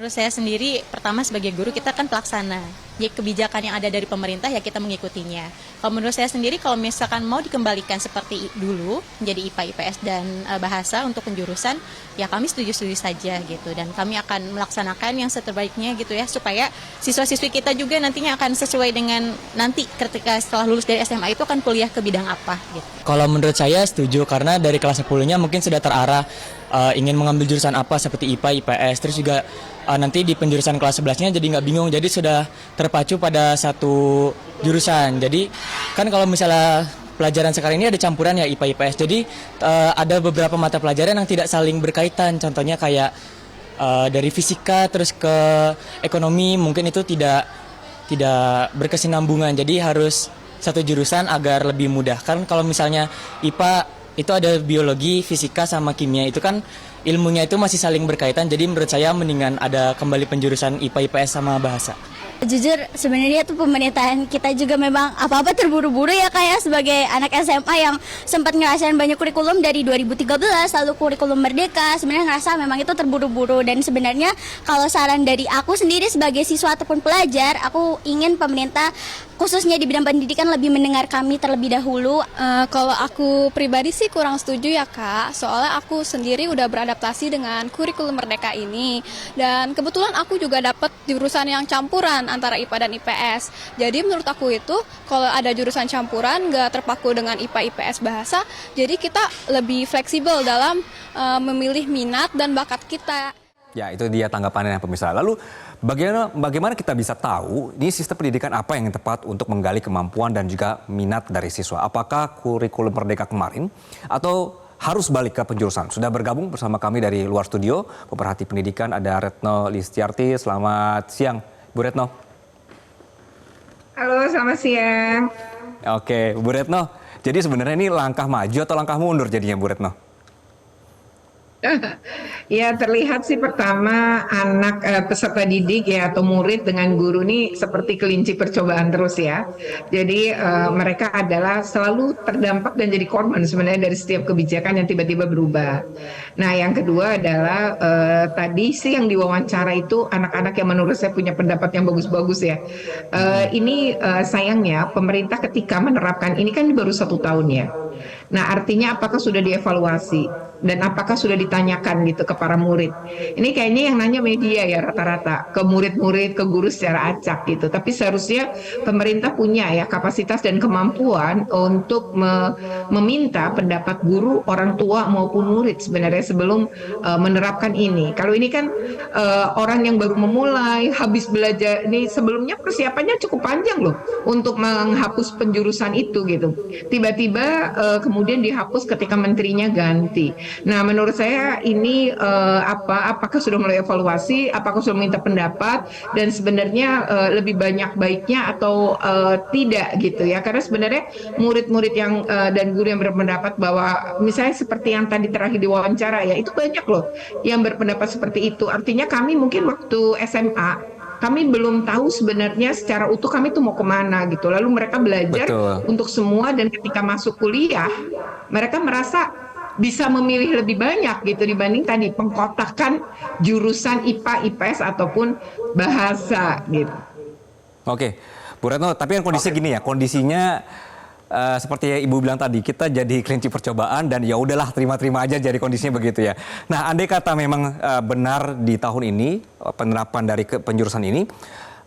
Menurut saya sendiri, pertama sebagai guru kita kan pelaksana. Jadi kebijakan yang ada dari pemerintah ya kita mengikutinya. Kalau menurut saya sendiri, kalau misalkan mau dikembalikan seperti dulu, menjadi IPA, IPS, dan bahasa untuk penjurusan, ya kami setuju-setuju saja gitu. Dan kami akan melaksanakan yang seterbaiknya gitu ya, supaya siswa-siswi kita juga nantinya akan sesuai dengan nanti ketika setelah lulus dari SMA itu akan kuliah ke bidang apa gitu. Kalau menurut saya setuju karena dari kelas 10-nya mungkin sudah terarah ingin mengambil jurusan apa seperti IPA, IPS, terus juga nanti di penjurusan kelas 11-nya jadi nggak bingung, jadi sudah terpacu pada satu jurusan. Jadi kan kalau misalnya pelajaran sekarang ini ada campuran ya IPA, IPS, jadi ada beberapa mata pelajaran yang tidak saling berkaitan, contohnya kayak dari fisika terus ke ekonomi mungkin itu tidak berkesinambungan, jadi harus satu jurusan agar lebih mudah. Kan kalau misalnya IPA itu ada biologi, fisika, sama kimia, itu kan ilmunya itu masih saling berkaitan, jadi menurut saya mendingan ada kembali penjurusan IPA, IPS, sama bahasa. Jujur sebenarnya tuh pemerintahan kita juga memang apa-apa terburu-buru ya kayak sebagai anak SMA yang sempat ngerasain banyak kurikulum dari 2013 lalu kurikulum Merdeka, sebenarnya ngerasa memang itu terburu-buru. Dan sebenarnya kalau saran dari aku sendiri sebagai siswa ataupun pelajar, aku ingin pemerintah khususnya di bidang pendidikan lebih mendengar kami terlebih dahulu. Kalau aku pribadi sih kurang setuju ya Kak, soalnya aku sendiri udah beradaptasi dengan kurikulum Merdeka ini. Dan kebetulan aku juga dapat jurusan yang campuran antara IPA dan IPS. Jadi menurut aku itu kalau ada jurusan campuran nggak terpaku dengan IPA, IPS, bahasa, jadi kita lebih fleksibel dalam memilih minat dan bakat kita. Ya, itu dia tanggapannya pemirsa. Lalu bagaimana kita bisa tahu ini sistem pendidikan apa yang tepat untuk menggali kemampuan dan juga minat dari siswa? Apakah kurikulum Merdeka kemarin atau harus balik ke penjurusan? Sudah bergabung bersama kami dari luar studio, pemerhati pendidikan ada Retno Listiarti. Selamat siang, Bu Retno. Halo, selamat siang. Oke, Bu Retno. Jadi sebenarnya ini langkah maju atau langkah mundur jadinya, Bu Retno? Ya, terlihat sih pertama anak peserta didik ya atau murid dengan guru ini seperti kelinci percobaan terus ya. Jadi mereka adalah selalu terdampak dan jadi korban sebenarnya dari setiap kebijakan yang tiba-tiba berubah. Nah, yang kedua adalah tadi sih yang diwawancara itu anak-anak yang menurut saya punya pendapat yang bagus-bagus ya. Ini sayangnya pemerintah ketika menerapkan ini kan baru 1 tahun ya. Nah, artinya apakah sudah dievaluasi dan apakah sudah ditanyakan gitu ke para murid? Ini kayaknya yang nanya media ya rata-rata, ke murid-murid, ke guru secara acak gitu. Tapi seharusnya pemerintah punya ya kapasitas dan kemampuan untuk meminta pendapat guru, orang tua maupun murid sebenarnya sebelum menerapkan ini. Kalau ini kan orang yang baru memulai, habis belajar, ini sebelumnya persiapannya cukup panjang loh untuk menghapus penjurusan itu gitu. Tiba-tiba kemudian dihapus ketika menterinya ganti. Nah, menurut saya ini apakah sudah mulai evaluasi, apakah sudah minta pendapat, dan sebenarnya lebih banyak baiknya atau tidak gitu ya. Karena sebenarnya murid-murid yang dan guru yang berpendapat bahwa misalnya seperti yang tadi terakhir diwawancara ya, itu banyak loh yang berpendapat seperti itu. Artinya kami mungkin waktu SMA kami belum tahu sebenarnya secara utuh kami tuh mau kemana gitu. Lalu mereka belajar untuk semua dan ketika masuk kuliah mereka merasa bisa memilih lebih banyak gitu dibanding tadi pengkotakan jurusan IPA, IPS ataupun bahasa gitu. Oke, Bu Retno, tapi kan kondisinya gini ya, kondisinya seperti yang Ibu bilang tadi, kita jadi kelinci percobaan dan ya udahlah terima-terima aja jadi kondisinya begitu ya. Nah, andai kata memang benar di tahun ini penerapan dari penjurusan ini,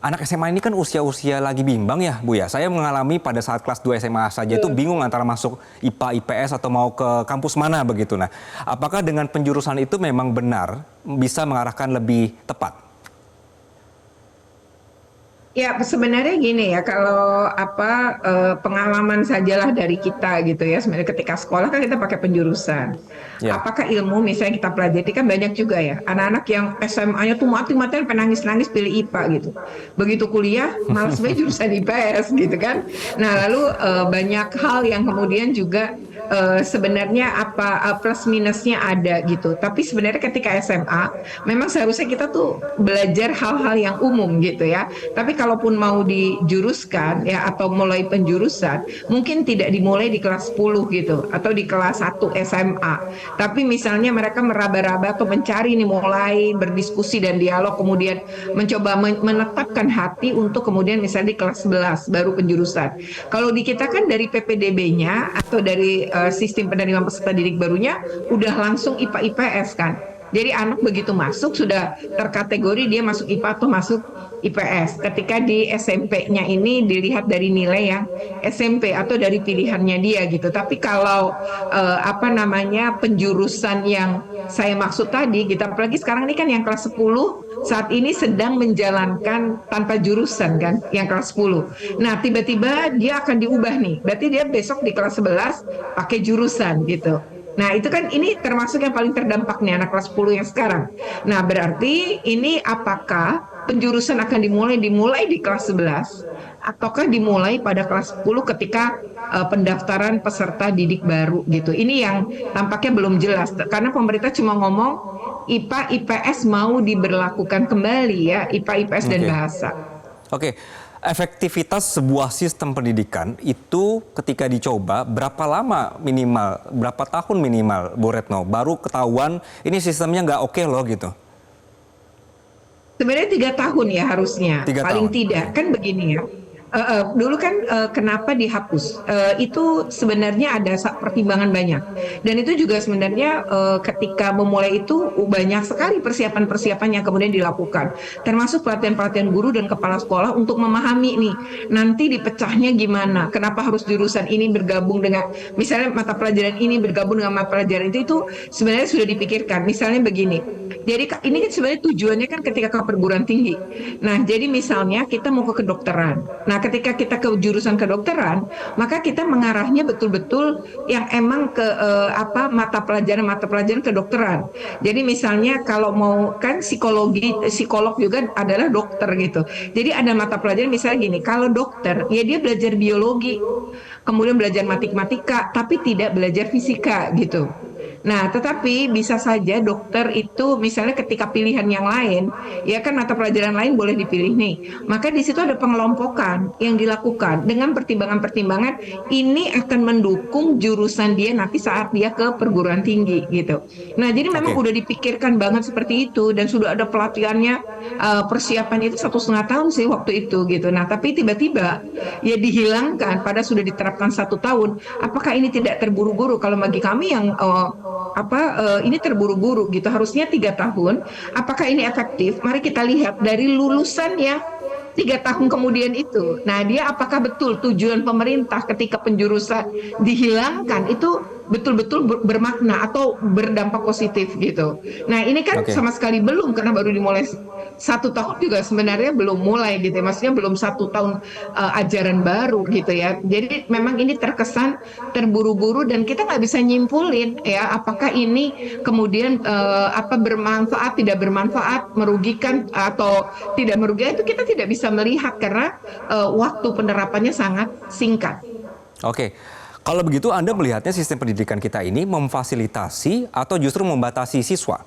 anak SMA ini kan usia-usia lagi bimbang ya, Bu ya. Saya mengalami pada saat kelas 2 SMA saja itu bingung antara masuk IPA, IPS atau mau ke kampus mana begitu. Nah, apakah dengan penjurusan itu memang benar bisa mengarahkan lebih tepat? Ya, sebenarnya gini ya, kalau pengalaman sajalah dari kita gitu ya. Sebenarnya ketika sekolah kan kita pakai penjurusan. Ya. Apakah ilmu misalnya kita pelajari kan banyak juga ya. Anak-anak yang SMA-nya tuh mati-matian penangis-nangis pilih IPA gitu. Begitu kuliah malah sebenarnya jurusan IPS gitu kan. Nah, lalu banyak hal yang kemudian juga sebenarnya apa plus minusnya ada gitu. Tapi sebenarnya ketika SMA memang seharusnya kita tuh belajar hal-hal yang umum gitu ya. Tapi kalaupun mau dijuruskan ya atau mulai penjurusan, mungkin tidak dimulai di kelas 10 gitu atau di kelas 1 SMA. Tapi misalnya mereka meraba-raba atau mencari nih, mulai berdiskusi dan dialog, kemudian mencoba menetapkan hati untuk kemudian misalnya di kelas 11 baru penjurusan. Kalau di kita kan dari PPDB-nya atau dari sistem penerimaan peserta didik barunya udah langsung IPA IPS kan. Jadi anak begitu masuk sudah terkategori dia masuk IPA atau masuk IPS. Ketika di SMP-nya ini dilihat dari nilai yang SMP atau dari pilihannya dia gitu. Tapi kalau penjurusan yang saya maksud tadi gitu, apalagi sekarang ini kan yang kelas 10 saat ini sedang menjalankan tanpa jurusan kan, yang kelas 10. Nah, tiba-tiba dia akan diubah nih. Berarti dia besok di kelas 11 pakai jurusan gitu. Nah, itu kan ini termasuk yang paling terdampak nih anak kelas 10 yang sekarang. Nah, berarti ini apakah penjurusan akan dimulai di kelas 11 ataukah dimulai pada kelas 10 ketika pendaftaran peserta didik baru gitu. Ini yang tampaknya belum jelas karena pemerintah cuma ngomong IPA IPS mau diberlakukan kembali ya, IPA IPS dan bahasa. Oke. Efektivitas sebuah sistem pendidikan itu ketika dicoba berapa lama minimal, berapa tahun minimal, Bu Retno, baru ketahuan ini sistemnya nggak oke loh gitu? Sebenarnya 3 tahun ya harusnya, 3 paling tahun. tidak kan begini ya. Dulu kan kenapa dihapus? Itu sebenarnya ada pertimbangan banyak, dan itu juga sebenarnya ketika memulai itu banyak sekali persiapan-persiapan yang kemudian dilakukan, termasuk pelatihan-pelatihan guru dan kepala sekolah untuk memahami nih nanti dipecahnya gimana, kenapa harus jurusan ini bergabung dengan misalnya mata pelajaran ini bergabung dengan mata pelajaran itu sebenarnya sudah dipikirkan. Misalnya begini, jadi ini kan sebenarnya tujuannya kan ketika ke perguruan tinggi. Nah, jadi misalnya kita mau ke kedokteran. Nah, ketika kita ke jurusan kedokteran, maka kita mengarahnya betul-betul yang emang ke mata pelajaran kedokteran. Jadi misalnya kalau mau kan psikolog juga adalah dokter gitu. Jadi ada mata pelajaran misalnya gini, kalau dokter ya dia belajar biologi, kemudian belajar matematika, tapi tidak belajar fisika gitu. Nah, tetapi bisa saja dokter itu misalnya ketika pilihan yang lain, ya kan mata pelajaran lain boleh dipilih nih. Maka di situ ada pengelompokan yang dilakukan dengan pertimbangan-pertimbangan ini akan mendukung jurusan dia nanti saat dia ke perguruan tinggi gitu. Nah, jadi memang udah dipikirkan banget seperti itu dan sudah ada pelatihannya, persiapannya itu 1,5 tahun sih waktu itu gitu. Nah, tapi tiba-tiba ya dihilangkan pada sudah diterapkan 1 tahun. Apakah ini tidak terburu-buru? Kalau bagi kami yang ini terburu-buru gitu, harusnya 3 tahun. Apakah ini efektif? Mari kita lihat dari lulusan yang 3 tahun kemudian itu. Nah, dia apakah betul tujuan pemerintah ketika penjurusan dihilangkan itu betul-betul bermakna atau berdampak positif gitu. Nah, ini kan sama sekali belum karena baru dimulai 1 tahun juga sebenarnya belum mulai gitu. Maksudnya belum 1 tahun ajaran baru gitu ya. Jadi memang ini terkesan terburu-buru dan kita nggak bisa nyimpulin ya apakah ini kemudian bermanfaat, tidak bermanfaat, merugikan atau tidak merugikan, itu kita tidak bisa melihat karena waktu penerapannya sangat singkat. Oke. Kalau begitu Anda melihatnya sistem pendidikan kita ini memfasilitasi atau justru membatasi siswa?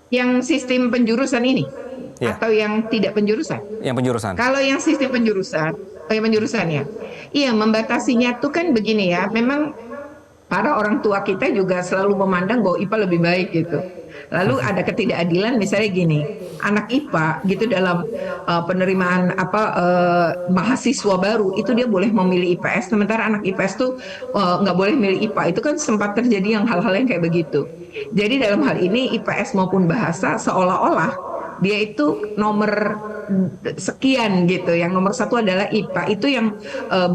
Yang sistem penjurusan ini atau yang tidak penjurusan? Yang penjurusan. Kalau yang sistem penjurusan ya, iya membatasinya tuh kan begini ya. Memang para orang tua kita juga selalu memandang bahwa IPA lebih baik gitu. Lalu ada ketidakadilan misalnya gini, anak IPA gitu dalam penerimaan mahasiswa baru itu dia boleh memilih IPS, sementara anak IPS tuh nggak boleh milih IPA. Itu kan sempat terjadi yang hal-hal yang kayak begitu. Jadi dalam hal ini IPS maupun bahasa seolah-olah dia itu nomor sekian gitu, yang nomor 1 adalah IPA. Itu yang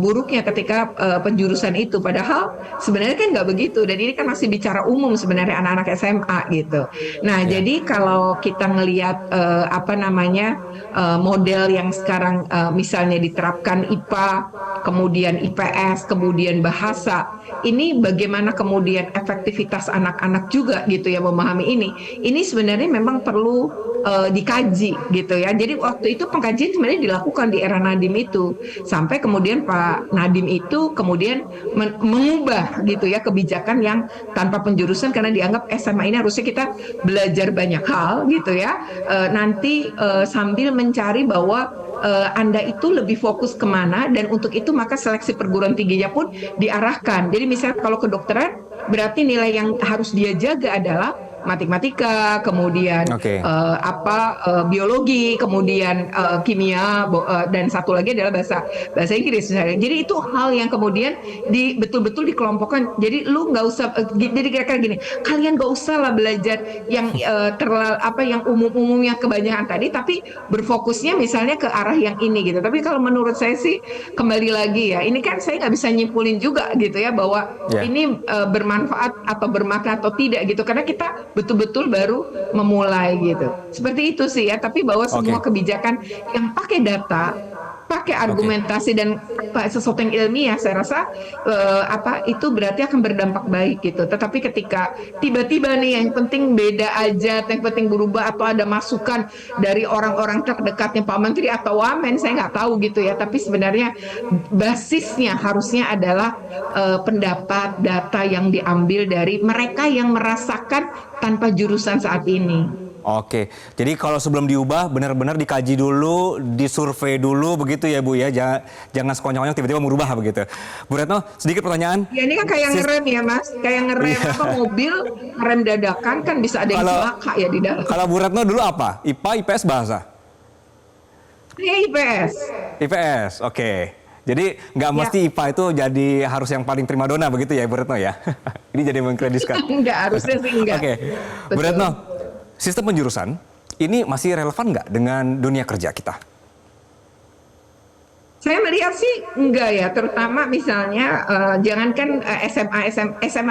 buruknya ketika penjurusan itu, padahal sebenarnya kan nggak begitu, dan ini kan masih bicara umum sebenarnya anak-anak SMA gitu. Nah, jadi kalau kita ngelihat model yang sekarang misalnya diterapkan IPA, kemudian IPS, kemudian bahasa, ini bagaimana kemudian efektivitas anak-anak juga gitu ya memahami ini. Ini sebenarnya memang perlu dikaji gitu ya. Jadi waktu itu pengkajian sebenarnya dilakukan di era Nadiem itu, sampai kemudian Pak Nadiem itu kemudian mengubah gitu ya kebijakan yang tanpa penjurusan, karena dianggap SMA ini harusnya kita belajar banyak hal gitu ya. Nanti sambil mencari bahwa Anda itu lebih fokus kemana, dan untuk itu maka seleksi perguruan tingginya pun diarahkan. Jadi misalnya kalau kedokteran, berarti nilai yang harus dia jaga adalah matematika, kemudian biologi, kemudian kimia, dan satu lagi adalah bahasa Inggris misalnya. Jadi itu hal yang kemudian betul-betul dikelompokkan. Jadi lu nggak usah, jadi kira-kira gini, kalian nggak usah lah belajar yang yang umum-umum yang kebanyakan tadi, tapi berfokusnya misalnya ke arah yang ini gitu. Tapi kalau menurut saya sih, kembali lagi ya, ini kan saya nggak bisa nyimpulin juga gitu ya bahwa ini bermanfaat atau bermakna atau tidak gitu, karena kita betul-betul baru memulai gitu. Seperti itu sih ya, tapi bahwa semua kebijakan yang pakai data, pakai argumentasi dan sesuatu yang ilmiah, saya rasa itu berarti akan berdampak baik gitu. Tetapi ketika tiba-tiba nih yang penting beda aja, yang penting berubah, atau ada masukan dari orang-orang terdekatnya Pak Menteri atau Wamen, saya nggak tahu gitu ya. Tapi sebenarnya basisnya harusnya adalah pendapat, data yang diambil dari mereka yang merasakan tanpa jurusan saat ini. Oke, jadi kalau sebelum diubah benar-benar dikaji dulu, disurvei dulu begitu ya Bu ya, jangan sekonyong-konyong tiba-tiba merubah begitu. Bu Retno, sedikit pertanyaan. Ya ini kan kayak ngerem ya Mas, kayak ngerem mobil, ngerem dadakan kan bisa ada yang celaka ya di dalam. Kalau Bu Retno dulu apa? IPA, IPS, bahasa? Ini IPS. IPS, oke. Jadi nggak mesti IPA itu jadi harus yang paling primadona begitu ya Bu Retno ya? Ini jadi mengkreditkan. Enggak, harusnya sih enggak. Oke, Bu Retno, sistem penjurusan ini masih relevan nggak dengan dunia kerja kita? Saya melihat sih enggak ya, terutama misalnya jangankan SMA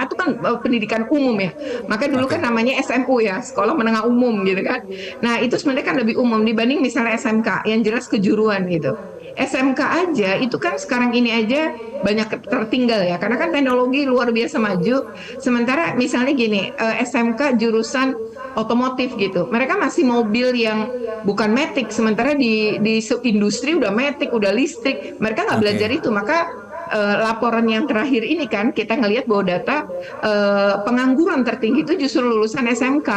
itu kan pendidikan umum ya, maka dulu kan namanya SMU ya, sekolah menengah umum gitu kan. Nah itu sebenarnya kan lebih umum dibanding misalnya SMK yang jelas kejuruan gitu. SMK aja itu kan sekarang ini aja banyak tertinggal ya, karena kan teknologi luar biasa maju. Sementara misalnya gini, SMK jurusan otomotif gitu, mereka masih mobil yang bukan matic, sementara di industri udah matic, udah listrik, mereka nggak belajar itu. Maka laporan yang terakhir ini kan kita ngelihat bahwa data pengangguran tertinggi itu justru lulusan SMK,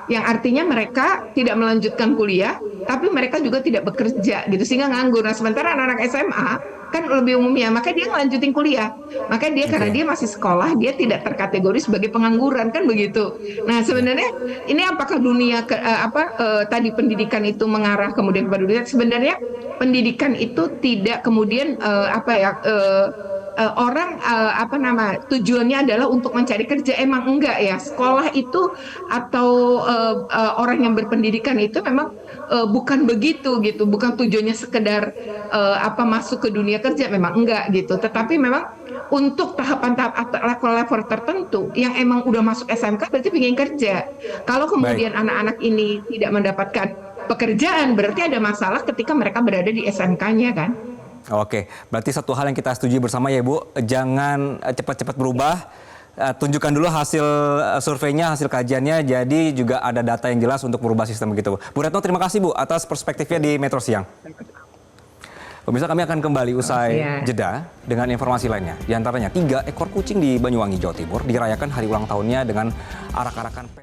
yang artinya mereka tidak melanjutkan kuliah, tapi mereka juga tidak bekerja gitu, sehingga nganggur. Nah sementara anak-anak SMA kan lebih umumnya, maka dia ngelanjutin kuliah, maka dia karena dia masih sekolah, dia tidak terkategori sebagai pengangguran kan begitu. Nah sebenarnya ini apakah dunia tadi pendidikan itu mengarah kemudian kepada dunia, sebenarnya pendidikan itu tidak kemudian orang tujuannya adalah untuk mencari kerja, emang enggak ya. Sekolah itu atau orang yang berpendidikan itu memang bukan begitu gitu, bukan tujuannya sekedar masuk ke dunia kerja, memang enggak gitu. Tetapi memang untuk tahapan-tahap atau level-level tertentu yang emang udah masuk SMK berarti pengen kerja. Kalau kemudian anak-anak ini tidak mendapatkan pekerjaan, berarti ada masalah ketika mereka berada di SMK-nya kan. Oke, berarti satu hal yang kita setuju bersama ya Bu, jangan cepat-cepat berubah, tunjukkan dulu hasil surveinya, hasil kajiannya, jadi juga ada data yang jelas untuk merubah sistem begitu. Bu Retno, terima kasih Bu atas perspektifnya di Metro Siang. Pemirsa, kami akan kembali usai jeda dengan informasi lainnya. Di antaranya 3 ekor kucing di Banyuwangi, Jawa Timur dirayakan hari ulang tahunnya dengan arak-arakan